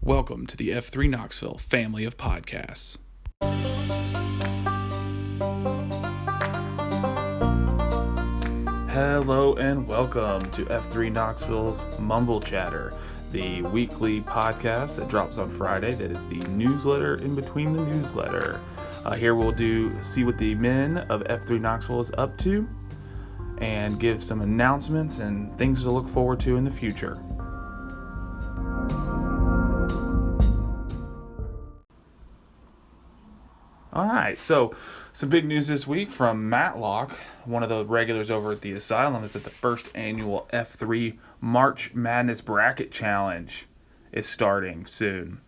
Welcome to the F3 Knoxville family of podcasts. Hello and welcome to F3 Knoxville's Mumblechatter, the weekly podcast that drops on Friday that is the newsletter in between the newsletter. Here we'll see what the men of F3 Knoxville is up to and give some announcements and things to look forward to in the future. All right, so some big news this week from Matlock. One of the regulars over at the Asylum is that the first annual F3 March Madness Bracket Challenge is starting soon.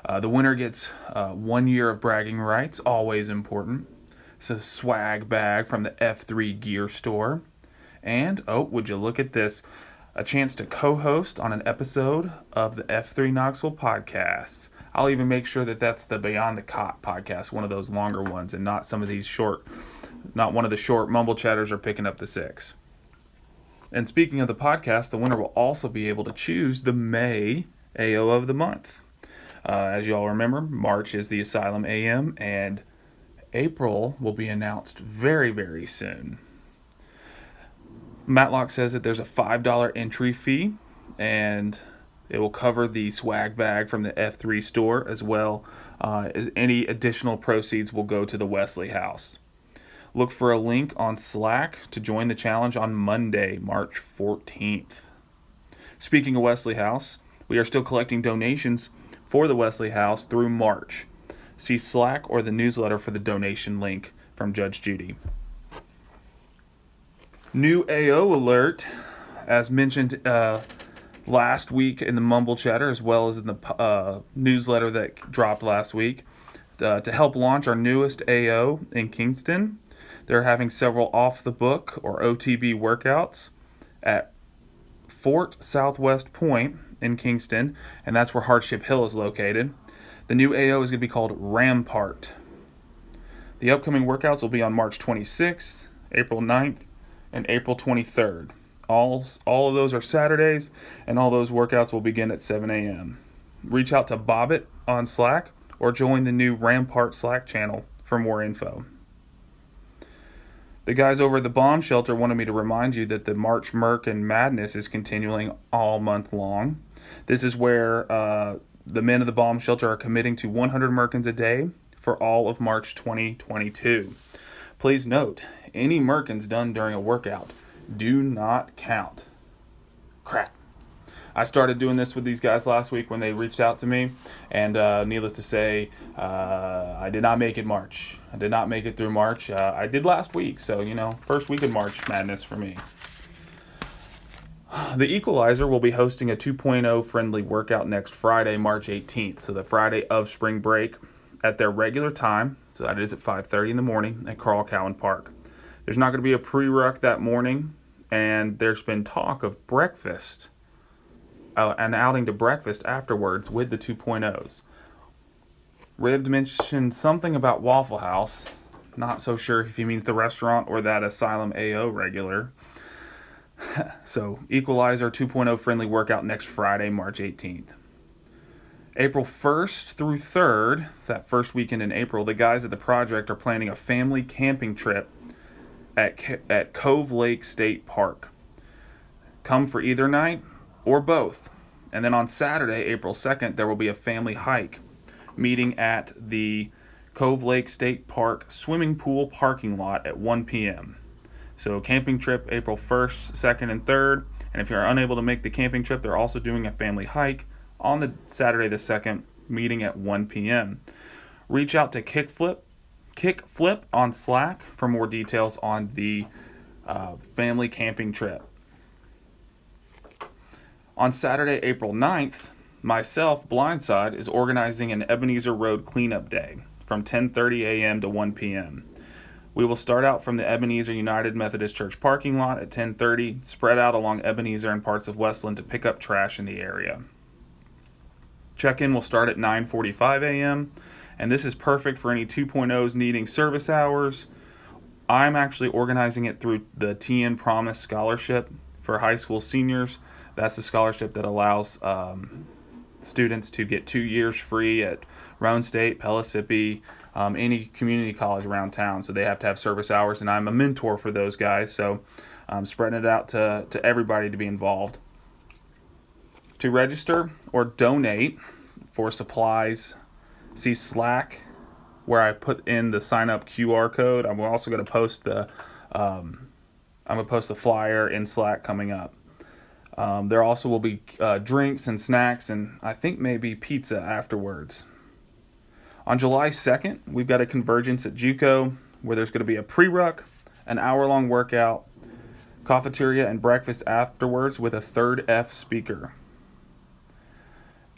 The winner gets 1 year of bragging rights, always important. It's a swag bag from the F3 gear store. And, would you look at this, a chance to co-host on an episode of the F3 Knoxville podcast. I'll even make sure that that's the Beyond the Cot podcast, one of those longer ones, and not some of these not one of the short mumble chatters are picking up the 6. And speaking of the podcast, the winner will also be able to choose the May AO of the month. As you all remember, March is the Asylum AM, and April will be announced very, very soon. Matlock says that there's a $5 entry fee, and it will cover the swag bag from the F3 store, as well as any additional proceeds will go to the Wesley House. Look for a link on Slack to join the challenge on Monday, March 14th. Speaking of Wesley House, we are still collecting donations for the Wesley House through March. See Slack or the newsletter for the donation link from Judge Judy. New AO alert, as mentioned last week in the Mumble Chatter, as well as in the newsletter that dropped last week, to help launch our newest AO in Kingston. They're having several off-the-book or OTB workouts at Fort Southwest Point in Kingston, and that's where Hardship Hill is located. The new AO is going to be called Rampart. The upcoming workouts will be on March 26th, April 9th, and April 23rd. All of those are Saturdays, and all those workouts will begin at 7 a.m. Reach out to Bobbit on Slack or join the new Rampart Slack channel for more info. The guys over at the bomb shelter wanted me to remind you that the March Merkin Madness is continuing all month long. This is where the men of the bomb shelter are committing to 100 Merkins a day for all of March 2022. Please note, any Merkins done during a workout do not count. Crap. I started doing this with these guys last week when they reached out to me, and needless to say, I did not make it March. I did not make it through March. I did last week, so, first week of March Madness for me. The Equalizer will be hosting a 2.0 friendly workout next Friday, March 18th, so the Friday of spring break at their regular time, so that is at 5:30 in the morning at Carl Cowan Park. There's not going to be a pre-ruck that morning, and there's been talk of breakfast, an outing to breakfast afterwards with the 2.0s. Ribbed mentioned something about Waffle House. Not so sure if he means the restaurant or that Asylum AO regular. So, Equalizer 2.0 friendly workout next Friday, March 18th. April 1st through 3rd, that first weekend in April, the guys at the project are planning a family camping trip at Cove Lake State Park. Come for either night or both. And then on Saturday, April 2nd, there will be a family hike meeting at the Cove Lake State Park swimming pool parking lot at 1 p.m. So camping trip April 1st, 2nd, and 3rd. And if you're unable to make the camping trip, they're also doing a family hike on the Saturday the 2nd, meeting at 1 p.m. Reach out to Kickflip on Slack for more details on the family camping trip. On Saturday, April 9th, myself, Blindside, is organizing an Ebenezer Road cleanup day from 10:30 a.m. to 1 p.m. We will start out from the Ebenezer United Methodist Church parking lot at 10:30, spread out along Ebenezer and parts of Westland to pick up trash in the area. Check-in will start at 9:45 a.m., and this is perfect for any 2.0s needing service hours. I'm actually organizing it through the TN Promise Scholarship for high school seniors. That's a scholarship that allows students to get 2 years free at Roan State, Pellissippi, any community college around town. So they have to have service hours, and I'm a mentor for those guys. So I'm spreading it out to everybody to be involved. To register or donate for supplies, see Slack, where I put in the sign up QR code. I'm also going to post the flyer in Slack coming up. There also will be drinks and snacks, and I think maybe pizza afterwards. On July 2nd, we've got a Convergence at JUCO where there's going to be a pre-ruck, an hour-long workout, cafeteria, and breakfast afterwards with a third F speaker.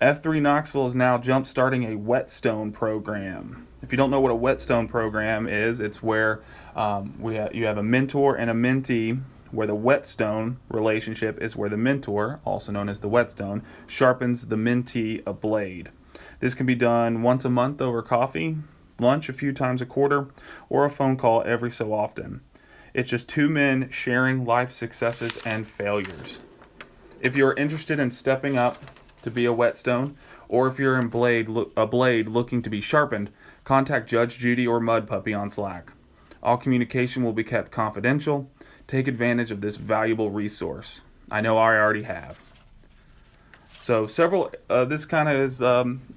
F3 Knoxville is now jump-starting a Whetstone Program. If you don't know what a Whetstone Program is, it's where you have a mentor and a mentee, where the Whetstone relationship is where the mentor, also known as the Whetstone, sharpens the mentee a blade. This can be done once a month over coffee, lunch a few times a quarter, or a phone call every so often. It's just two men sharing life successes and failures. If you're interested in stepping up to be a Whetstone, or if you're a blade looking to be sharpened, contact Judge Judy or Mud Puppy on Slack. All communication will be kept confidential. Take advantage of this valuable resource. I know I already have. So this kind of is,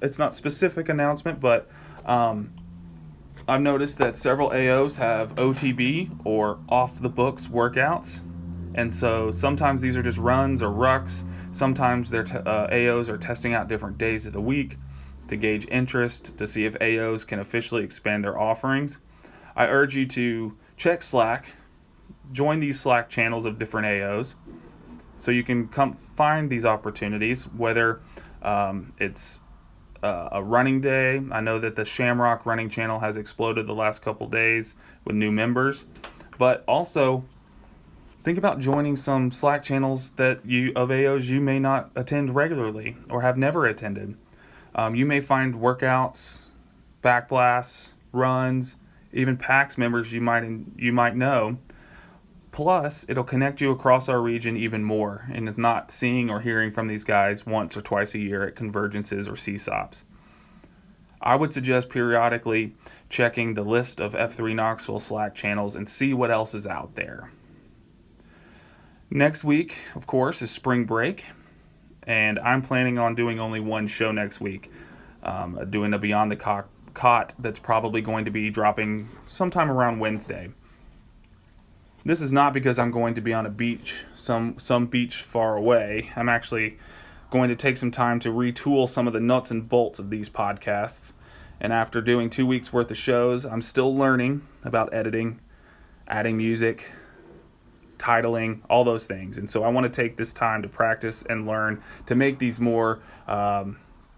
it's not specific announcement, but I've noticed that several AOs have OTB or off the books workouts. And so sometimes these are just runs or rucks. Sometimes their AOs are testing out different days of the week to gauge interest, to see if AOs can officially expand their offerings. I urge you to check Slack, join these Slack channels of different AOs, so you can come find these opportunities, whether it's a running day. I know that the Shamrock running channel has exploded the last couple days with new members, but also think about joining some Slack channels of AOs you may not attend regularly or have never attended. You may find workouts, backblasts, runs, even PAX members you might know. Plus, it'll connect you across our region even more, and it's not seeing or hearing from these guys once or twice a year at convergences or CSOPs. I would suggest periodically checking the list of F3 Knoxville Slack channels and see what else is out there. Next week, of course, is spring break, and I'm planning on doing only one show next week, doing a Beyond the Cot that's probably going to be dropping sometime around Wednesday. This is not because I'm going to be on a beach, some beach far away. I'm actually going to take some time to retool some of the nuts and bolts of these podcasts. And after doing 2 weeks worth of shows, I'm still learning about editing, adding music, titling, all those things. And so I want to take this time to practice and learn to make these more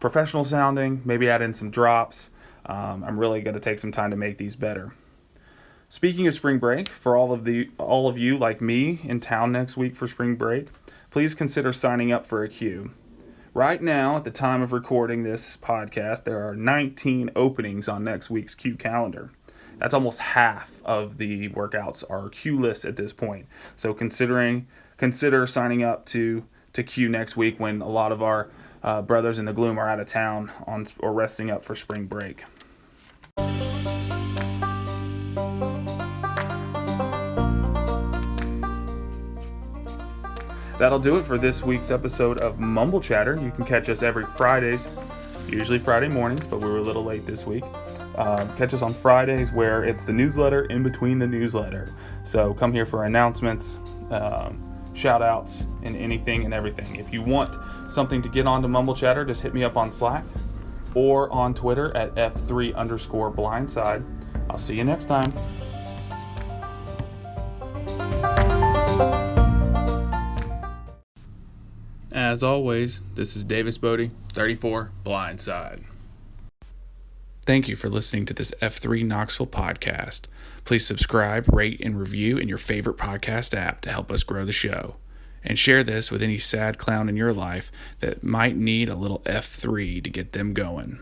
professional sounding, maybe add in some drops. I'm really going to take some time to make these better. Speaking of spring break, for all of you like me in town next week for spring break, please consider signing up for a Q. Right now, at the time of recording this podcast, there are 19 openings on next week's Q calendar. That's almost half of the workouts are Q lists at this point. So consider signing up to Q next week when a lot of our brothers in the gloom are out of town or resting up for spring break. That'll do it for this week's episode of Mumblechatter. You can catch us every Fridays, usually Friday mornings, but we were a little late this week. Catch us on Fridays where it's the newsletter in between the newsletter. So come here for announcements, shout outs, and anything and everything. If you want something to get onto Mumblechatter, just hit me up on Slack or on Twitter at F3_Blindside. I'll see you next time. As always, this is Davis Bodie, 34 Blindside. Thank you for listening to this F3 Knoxville podcast. Please subscribe, rate, and review in your favorite podcast app to help us grow the show. And share this with any sad clown in your life that might need a little F3 to get them going.